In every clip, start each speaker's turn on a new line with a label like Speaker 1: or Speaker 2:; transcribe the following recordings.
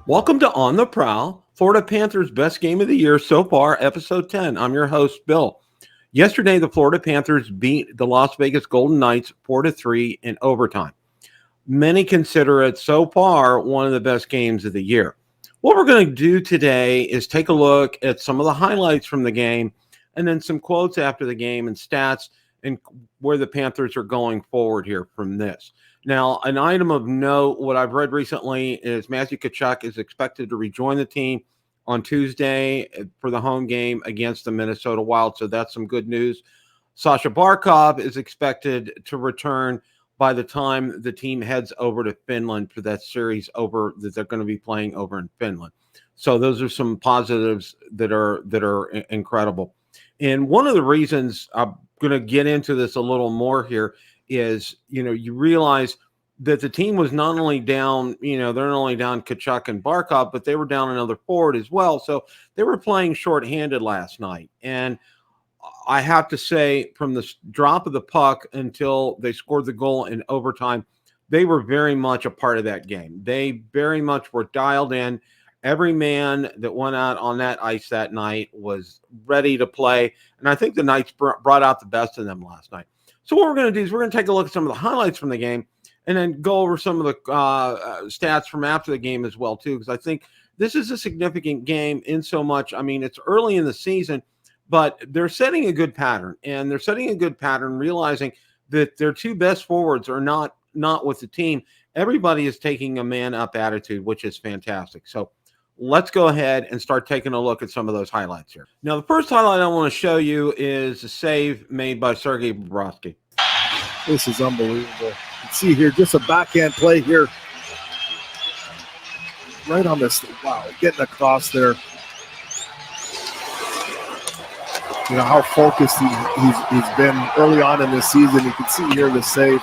Speaker 1: Welcome to On the Prowl, Florida Panthers' best game of the year so far, episode 10. I'm your host, Bill. Yesterday, the Florida Panthers beat the Las Vegas Golden Knights 4-3 in overtime. Many consider it so far one of the best games of the year. What we're going to do today is take a look at some of the highlights from the game and then some quotes after the game and stats and where the Panthers are going forward here from this. Now, an item of note, what I've read recently is Matthew Tkachuk is expected to rejoin the team on Tuesday for the home game against the Minnesota Wild, so that's some good news. Sasha Barkov is expected to return by the time the team heads over to Finland for that series over that they're going to be playing over in Finland. So those are some positives that are incredible. And one of the reasons I'm going to get into this a little more here is, you realize that the team was not only down, they're not only down Tkachuk and Barkov, but they were down another forward as well. So they were playing shorthanded last night. And I have to say, from the drop of the puck until they scored the goal in overtime, they were very much a part of that game. They very much were dialed in. Every man that went out on that ice that night was ready to play. And I think the Knights brought out the best in them last night. So what we're going to do is we're going to take a look at some of the highlights from the game and then go over some of the stats from after the game as well, too, because I think this is a significant game in so much. I mean, it's early in the season, but they're setting a good pattern, and they're setting a good pattern realizing that their two best forwards are not with the team. Everybody is taking a man-up attitude, which is fantastic. So let's go ahead and start taking a look at some of those highlights here. Now, the first highlight I want to show you is a save made by Sergei Bobrovsky.
Speaker 2: This is unbelievable. You can see here just a backhand play here. Right on this, wow, getting across there. You know how focused he's been early on in this season. You can see here the save.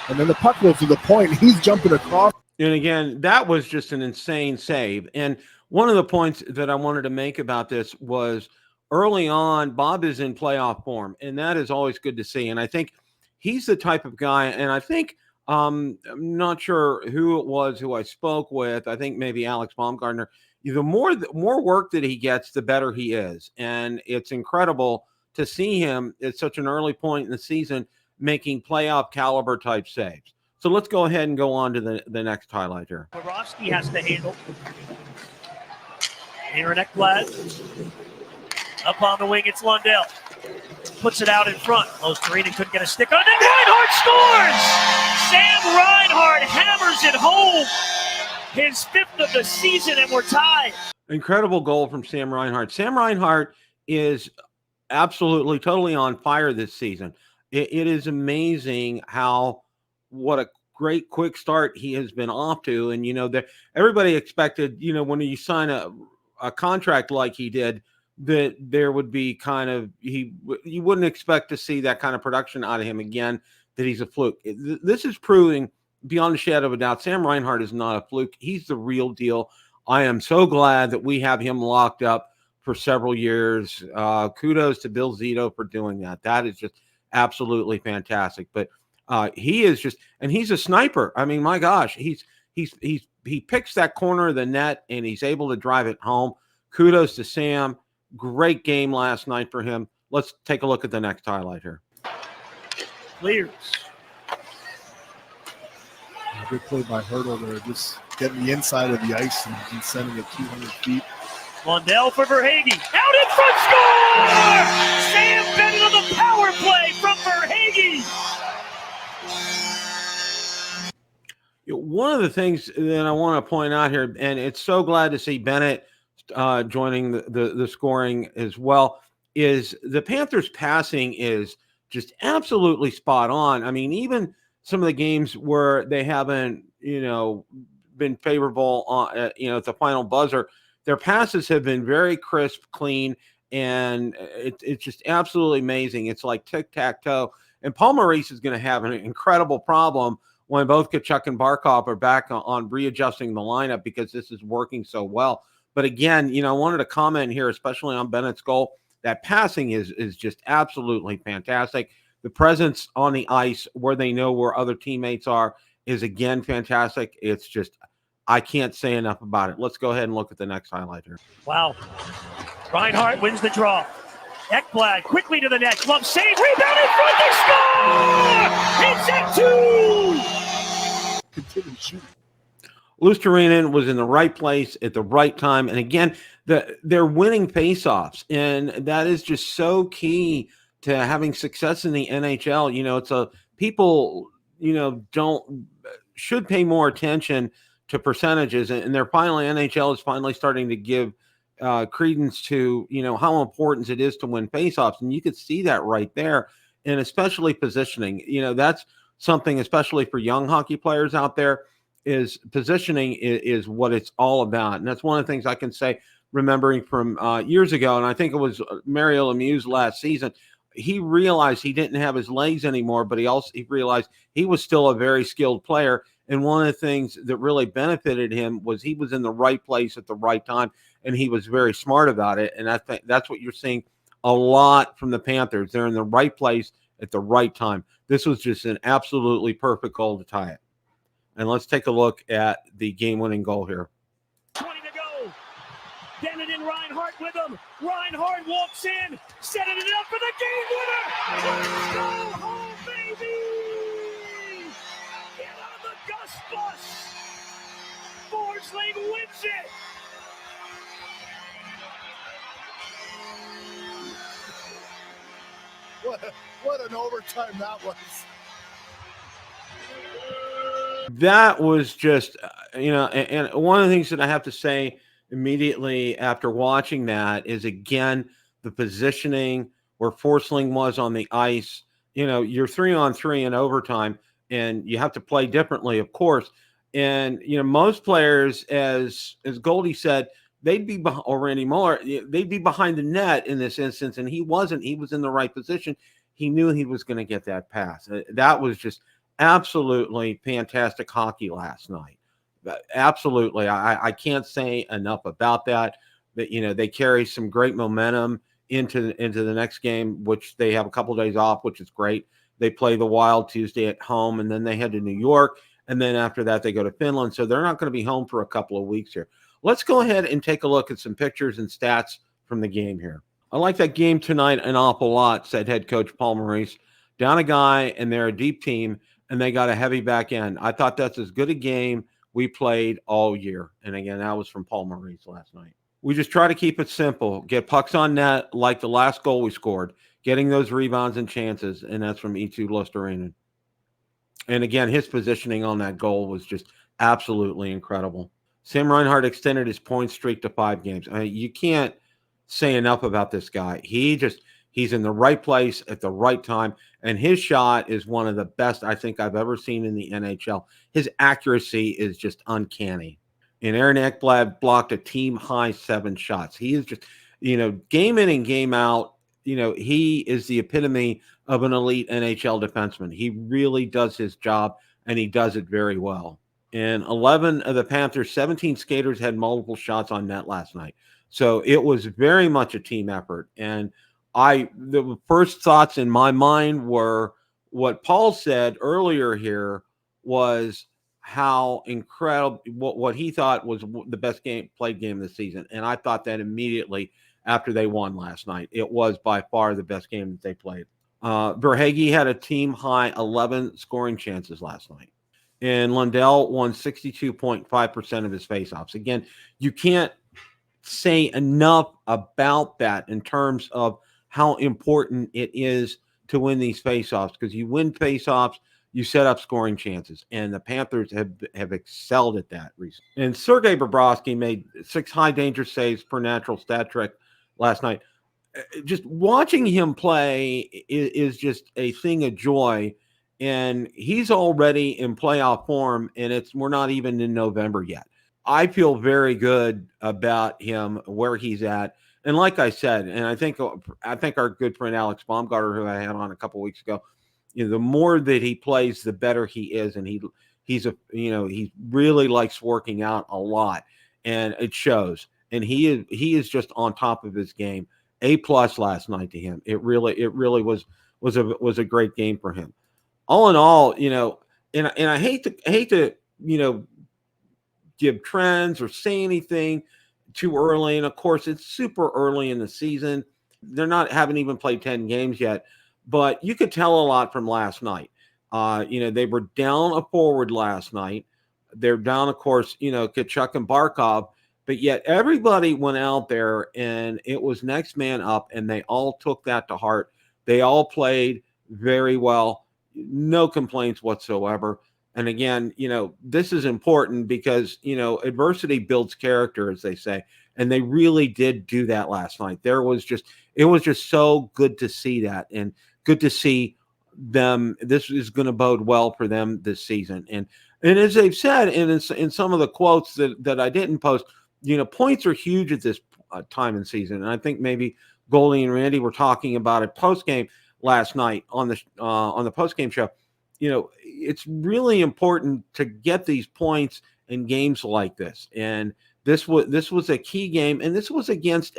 Speaker 2: And then the puck goes to the point. He's jumping across.
Speaker 1: And again, that was just an insane save. And one of the points that I wanted to make about this was early on, Bob is in playoff form, and that is always good to see. And I think he's the type of guy, and I think I'm not sure who it was who I spoke with. I think maybe Alex Baumgartner. The more work that he gets, the better he is. And it's incredible to see him at such an early point in the season making playoff caliber type saves. So let's go ahead and go on to the next highlight here.
Speaker 3: Bobrovsky has to handle. Aaron Ekblad. Up on the wing, it's Lundell. Puts it out in front. Osterinen couldn't get a stick on it. Reinhart scores! Sam Reinhart hammers it home. His fifth of the season, and we're tied.
Speaker 1: Incredible goal from Sam Reinhart. Sam Reinhart is absolutely, totally on fire this season. It is amazing what a great quick start he has been off to. And, everybody expected, when you sign a contract like he did, that there would be you wouldn't expect to see that kind of production out of him again, that he's a fluke. This is proving beyond a shadow of a doubt, Sam Reinhart is not a fluke. He's the real deal. I am so glad that we have him locked up for several years. Kudos to Bill Zito for doing that. That is just absolutely fantastic. But he is just, and he's a sniper. I mean, my gosh, he picks that corner of the net and he's able to drive it home. Kudos to Sam. Great game last night for him. Let's take a look at the next highlight here.
Speaker 3: Clears.
Speaker 2: Good play by Hurdle there, just getting the inside of the ice and sending it 200 feet.
Speaker 3: Lundell for Verhaeghe. Out in front, score! Sam Bennett on the power play from Verhaeghe.
Speaker 1: One of the things that I want to point out here, and it's so glad to see Bennett joining the scoring as well, is the Panthers' passing is just absolutely spot on. I mean, even some of the games where they haven't, been favorable on, at the final buzzer, their passes have been very crisp, clean, and it's just absolutely amazing. It's like tic-tac-toe. And Paul Maurice is going to have an incredible problem when both Tkachuk and Barkov are back on readjusting the lineup, because this is working so well. But again, I wanted to comment here, especially on Bennett's goal. That passing is just absolutely fantastic. The presence on the ice where they know where other teammates are is, again, fantastic. It's just I can't say enough about it. Let's go ahead and look at the next highlight here.
Speaker 3: Wow. Reinhardt wins the draw. Ekblad quickly to the net. Glove save. Rebound in front. They score! It's at 2!
Speaker 2: Continue shooting.
Speaker 1: Lusterinen was in the right place at the right time. And again, they're winning faceoffs. And that is just so key to having success in the NHL. It's people, should pay more attention to percentages. And NHL is finally starting to give credence to, how important it is to win faceoffs. And you could see that right there. And especially positioning, that's something, especially for young hockey players out there, is positioning is what it's all about. And that's one of the things I can say, remembering from years ago. And I think it was Mario Lemieux's last season. He realized he didn't have his legs anymore, but he realized he was still a very skilled player. And one of the things that really benefited him was he was in the right place at the right time, and he was very smart about it. And I think that's what you're seeing a lot from the Panthers. They're in the right place at the right time. This was just an absolutely perfect goal to tie it. And let's take a look at the game-winning goal here.
Speaker 3: 20 to go. Bennett and Reinhardt with him. Reinhardt walks in, setting it up for the game winner. Let's go home, baby! Get on the Gus bus. Forsling wins it.
Speaker 2: What an overtime that was.
Speaker 1: That was just, and one of the things that I have to say immediately after watching that is, again, the positioning where Forsling was on the ice. You're 3-on-3 in overtime, and you have to play differently, of course. And, most players, as Goldie said, they'd be behind, or Randy Mueller, they'd be behind the net in this instance, and he wasn't. He was in the right position. He knew he was going to get that pass. That was just absolutely fantastic hockey last night. Absolutely. I can't say enough about that. That, they carry some great momentum into the next game, which they have a couple of days off, which is great. They play the Wild Tuesday at home, and then they head to New York. And then after that, they go to Finland. So they're not going to be home for a couple of weeks here. Let's go ahead and take a look at some pictures and stats from the game here. I like that game tonight an awful lot, said head coach Paul Maurice. Down a guy, and they're a deep team, and they got a heavy back end. I thought that's as good a game we played all year. And again, that was from Paul Maurice last night. We just try to keep it simple. Get pucks on net like the last goal we scored, getting those rebounds and chances, and that's from Eetu Luostarinen. And again, his positioning on that goal was just absolutely incredible. Sam Reinhart extended his point streak to 5 games. I mean, you can't say enough about this guy. He's in the right place at the right time, and his shot is one of the best I think I've ever seen in the NHL. His accuracy is just uncanny. And Aaron Ekblad blocked a team-high 7 shots. He is just, game in and game out, he is the epitome of an elite NHL defenseman. He really does his job, and he does it very well. And 11 of the Panthers' 17 skaters had multiple shots on net last night. So it was very much a team effort. And the first thoughts in my mind were what Paul said earlier here was how incredible, what he thought was the best played game of the season. And I thought that immediately after they won last night. It was by far the best game that they played. Verhaeghe had a team-high 11 scoring chances last night. And Lundell won 62.5% of his faceoffs. Again, you can't say enough about that in terms of how important it is to win these faceoffs, because you win faceoffs, you set up scoring chances, and the Panthers have excelled at that recently. And Sergei Bobrovsky made 6 high danger saves per natural stat trick last night. Just watching him play is just a thing of joy, and he's already in playoff form, and we're not even in November yet. I feel very good about him, where he's at. And like I said, and I think our good friend Alex Baumgartner, who I had on a couple of weeks ago, the more that he plays, the better he is, and he really likes working out a lot, and it shows. And he is just on top of his game. A+ last night to him. It really was a great game for him. All in all, and I hate to give trends or say anything too early. And of course, it's super early in the season. They're not haven't even played 10 games yet, but you could tell a lot from last night. They were down a forward last night. They're down, of course, Kachuk and Barkov, but yet everybody went out there and it was next man up, and they all took that to heart. They all played very well. No complaints whatsoever. And again, this is important because, adversity builds character, as they say. And they really did do that last night. It was just so good to see that, and good to see them. This is going to bode well for them this season. And as they've said, and in some of the quotes that I didn't post, points are huge at this time in season. And I think maybe Goldie and Randy were talking about it post game last night on the post game show. It's really important to get these points in games like this. And this was a key game, and this was against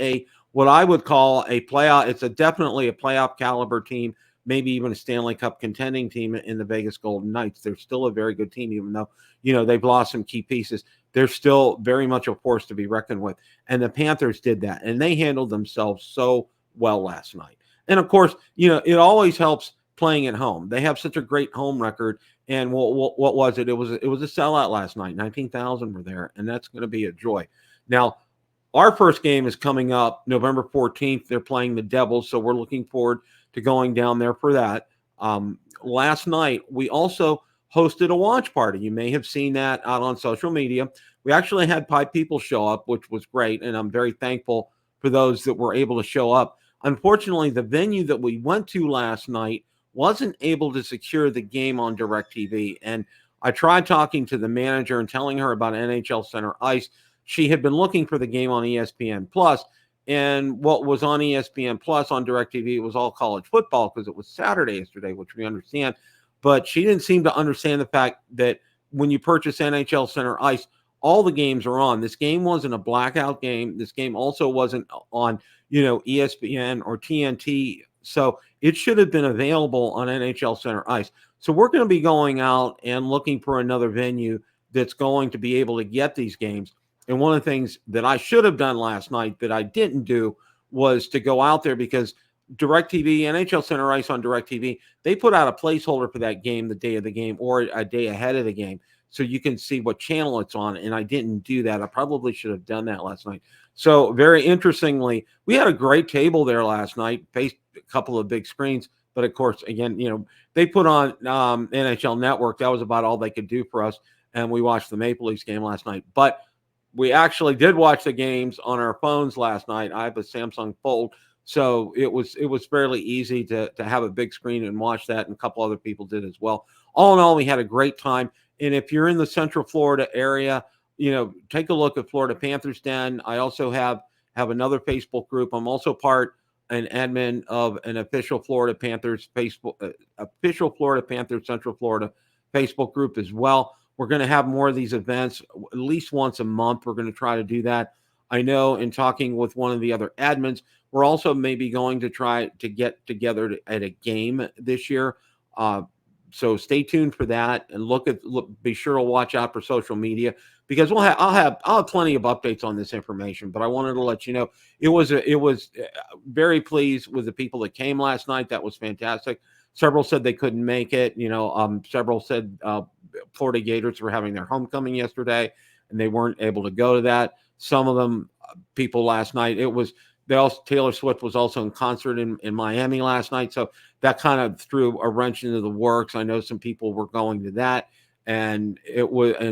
Speaker 1: what I would call a playoff. It's definitely a playoff caliber team, maybe even a Stanley Cup contending team in the Vegas Golden Knights. They're still a very good team, even though, they've lost some key pieces. They're still very much a force to be reckoned with. And the Panthers did that, and they handled themselves so well last night. And of course, it always helps playing at home. They have such a great home record. And what was it? It was a sellout last night. 19,000 were there, and that's going to be a joy. Now, our first game is coming up November 14th. They're playing the Devils, so we're looking forward to going down there for that. Last night, we also hosted a watch party. You may have seen that out on social media. We actually had 5 people show up, which was great, and I'm very thankful for those that were able to show up. Unfortunately, the venue that we went to last night wasn't able to secure the game on DirecTV. And I tried talking to the manager and telling her about NHL Center Ice. She had been looking for the game on ESPN Plus, and what was on ESPN Plus on DirecTV, it was all college football because it was Saturday yesterday, which we understand. But she didn't seem to understand the fact that when you purchase NHL Center Ice, all the games are on. This game wasn't a blackout game. This game also wasn't on, ESPN or TNT. So it should have been available on NHL Center Ice. So we're going to be going out and looking for another venue that's going to be able to get these games. And one of the things that I should have done last night that I didn't do was to go out there, because DirecTV, NHL Center Ice on DirecTV, they put out a placeholder for that game the day of the game or a day ahead of the game, so you can see what channel it's on. And I didn't do that. I probably should have done that last night. So very interestingly, we had a great table there last night, faced a couple of big screens. But of course, again, they put on NHL Network. That was about all they could do for us. And we watched the Maple Leafs game last night. But we actually did watch the games on our phones last night. I have a Samsung Fold, so it was fairly easy to have a big screen and watch that, and a couple other people did as well. All in all, we had a great time. And if you're in the Central Florida area, take a look at Florida Panthers Den. I also have another Facebook group. I'm also an admin of an official Florida Panthers official Florida Panthers Central Florida Facebook group as well. We're going to have more of these events at least once a month. We're going to try to do that. I know in talking with one of the other admins, we're also maybe going to try to get together at a game this year. So stay tuned for that, and be sure to watch out for social media, because I'll have plenty of updates on this information. But I wanted to let you know it was very pleased with the people that came last night. That was fantastic. Several said they couldn't make it. Several said Florida Gators were having their homecoming yesterday and they weren't able to go to that. Some of them people last night, Taylor Swift was also in concert in Miami last night. So that kind of threw a wrench into the works. I know some people were going to that, and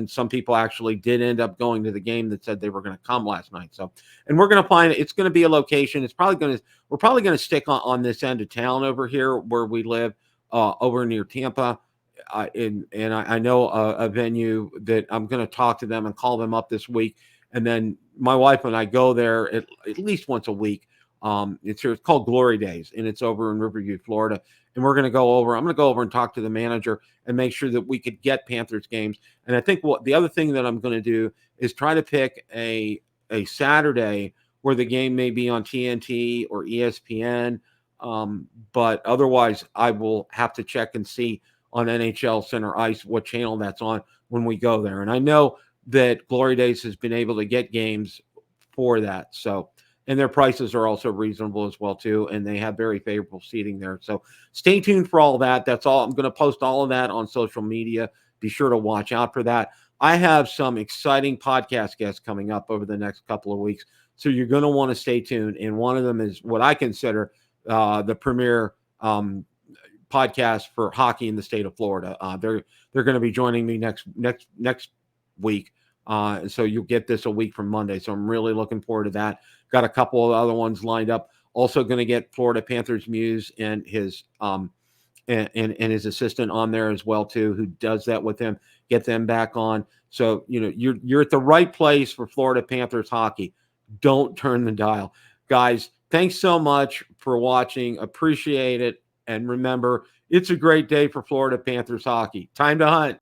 Speaker 1: some people actually did end up going to the game that said they were going to come last night. So, and we're going to find it's going to be a location. We're probably going to stick on this end of town over here where we live, over near Tampa. And I know a venue that I'm going to talk to them and call them up this week. And then my wife and I go there at least once a week. It's called Glory Days, and it's over in Riverview, Florida. And I'm going to go over and talk to the manager and make sure that we could get Panthers games. And I think the other thing that I'm going to do is try to pick a Saturday where the game may be on TNT or ESPN. But otherwise, I will have to check and see on NHL Center Ice what channel that's on when we go there. And I know that Glory Days has been able to get games for that. So, and their prices are also reasonable as well too, and they have very favorable seating there. So stay tuned for all that. That's all. I'm going to post all of that on social media. Be sure to watch out for that. I have some exciting podcast guests coming up over the next couple of weeks, so you're going to want to stay tuned. And one of them is what I consider the premier podcast for hockey in the state of Florida. They're going to be joining me next week. So you'll get this a week from Monday. So I'm really looking forward to that. Got a couple of other ones lined up. Also going to get Florida Panthers Muse and his and his assistant on there as well too, who does that with him. Get them back on. So you're at the right place for Florida Panthers hockey. Don't turn the dial, guys. Thanks so much for watching. Appreciate it. And remember, it's a great day for Florida Panthers hockey. Time to hunt.